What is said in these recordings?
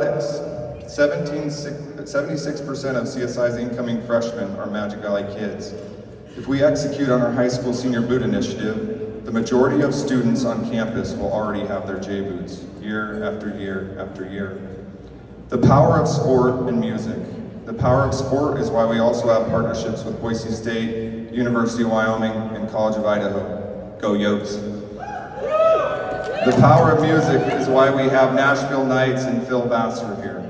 76% of CSI's incoming freshmen are Magic Valley kids. If we execute on our high school senior boot initiative, the majority of students on campus will already have their J boots, year after year after year. The power of sport and music. The power of sport is why we also have partnerships with Boise State, University of Wyoming, and College of Idaho. Go Yokes. The power of music is why we have Nashville Nights and Phil Vassar here.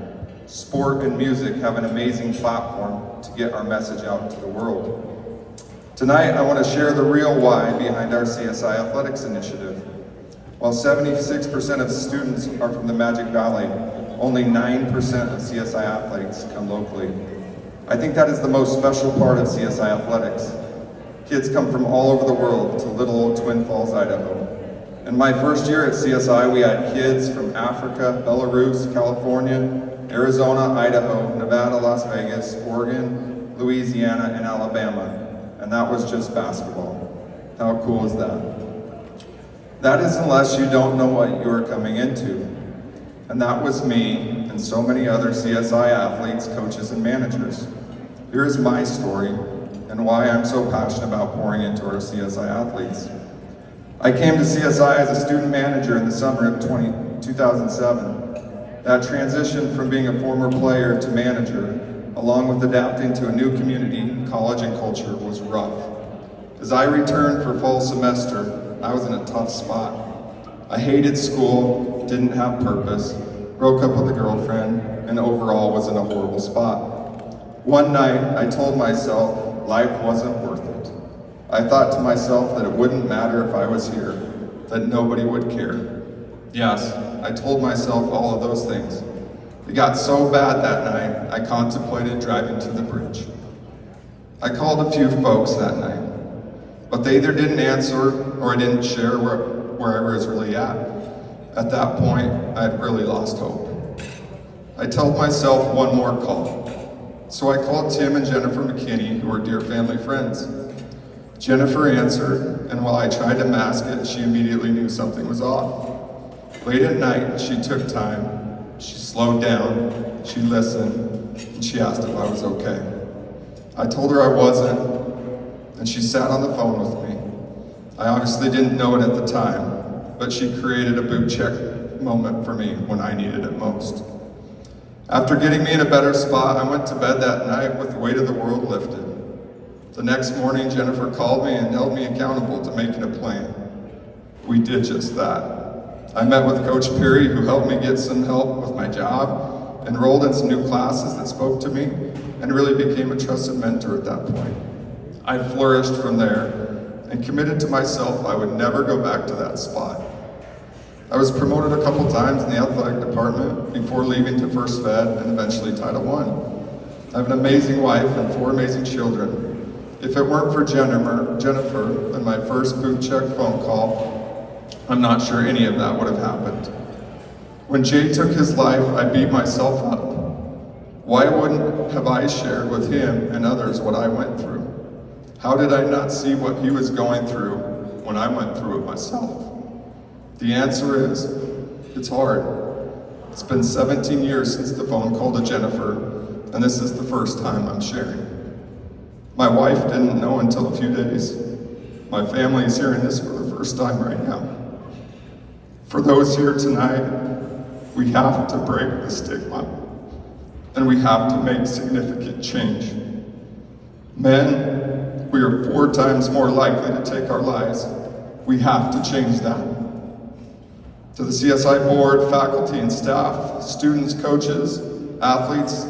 Sport and music have an amazing platform to get our message out to the world. Tonight, I want to share the real why behind our CSI Athletics initiative. While 76% of students are from the Magic Valley, only 9% of CSI athletes come locally. I think that is the most special part of CSI Athletics. Kids come from all over the world to little old Twin Falls, Idaho. In my first year at CSI, we had kids from Africa, Belarus, California, Arizona, Idaho, Nevada, Las Vegas, Oregon, Louisiana, and Alabama. And that was just basketball. How cool is that? That is unless you don't know what you're coming into. And that was me and so many other CSI athletes, coaches, and managers. Here's my story and why I'm so passionate about pouring into our CSI athletes. I came to CSI as a student manager in the summer of 2007. That transition from being a former player to manager, along with adapting to a new community, college, and culture was rough. As I returned for fall semester, I was in a tough spot. I hated school, didn't have purpose, broke up with a girlfriend, and overall was in a horrible spot. One night, I told myself life wasn't worth it. I thought to myself that it wouldn't matter if I was here, that nobody would care. Yes, I told myself all of those things. It got so bad that night, I contemplated driving to the bridge. I called a few folks that night, but they either didn't answer or I didn't share where I was really at. At that point, I had really lost hope. I told myself one more call. So I called Tim and Jennifer McKinney, who are dear family friends. Jennifer answered, and while I tried to mask it, she immediately knew something was off. Late at night, she took time, she slowed down, she listened, and she asked if I was okay. I told her I wasn't, and she sat on the phone with me. I obviously didn't know it at the time, but she created a boot check moment for me when I needed it most. After getting me in a better spot, I went to bed that night with the weight of the world lifted. The next morning, Jennifer called me and held me accountable to making a plan. We did just that. I met with Coach Perry, who helped me get some help with my job, enrolled in some new classes that spoke to me, and really became a trusted mentor at that point. I flourished from there and committed to myself I would never go back to that spot. I was promoted a couple times in the athletic department before leaving to First Fed and eventually Title I. I have an amazing wife and 4 amazing children. If it weren't for Jennifer and my first boot check phone call, I'm not sure any of that would have happened. When Jay took his life, I beat myself up. Why wouldn't have I shared with him and others what I went through? How did I not see what he was going through when I went through it myself? The answer is, it's hard. It's been 17 years since the phone call to Jennifer, and this is the first time I'm sharing. My wife didn't know until a few days. My family is hearing this for the first time right now. For those here tonight, we have to break the stigma, and we have to make significant change. Men, we are 4 times more likely to take our lives. We have to change that. To the CSI board, faculty and staff, students, coaches, athletes,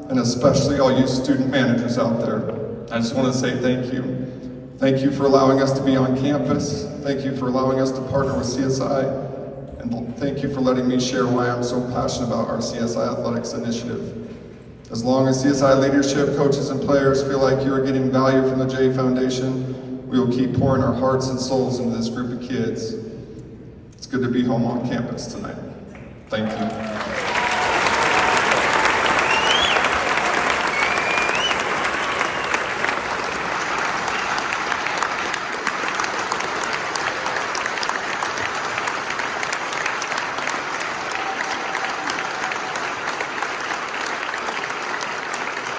and especially all you student managers out there, I just want to say thank you. Thank you for allowing us to be on campus. Thank you for allowing us to partner with CSI. And thank you for letting me share why I'm so passionate about our CSI Athletics initiative. As long as CSI leadership, coaches, and players feel like you are getting value from the Jae Foundation, we will keep pouring our hearts and souls into this group of kids. It's good to be home on campus tonight. Thank you.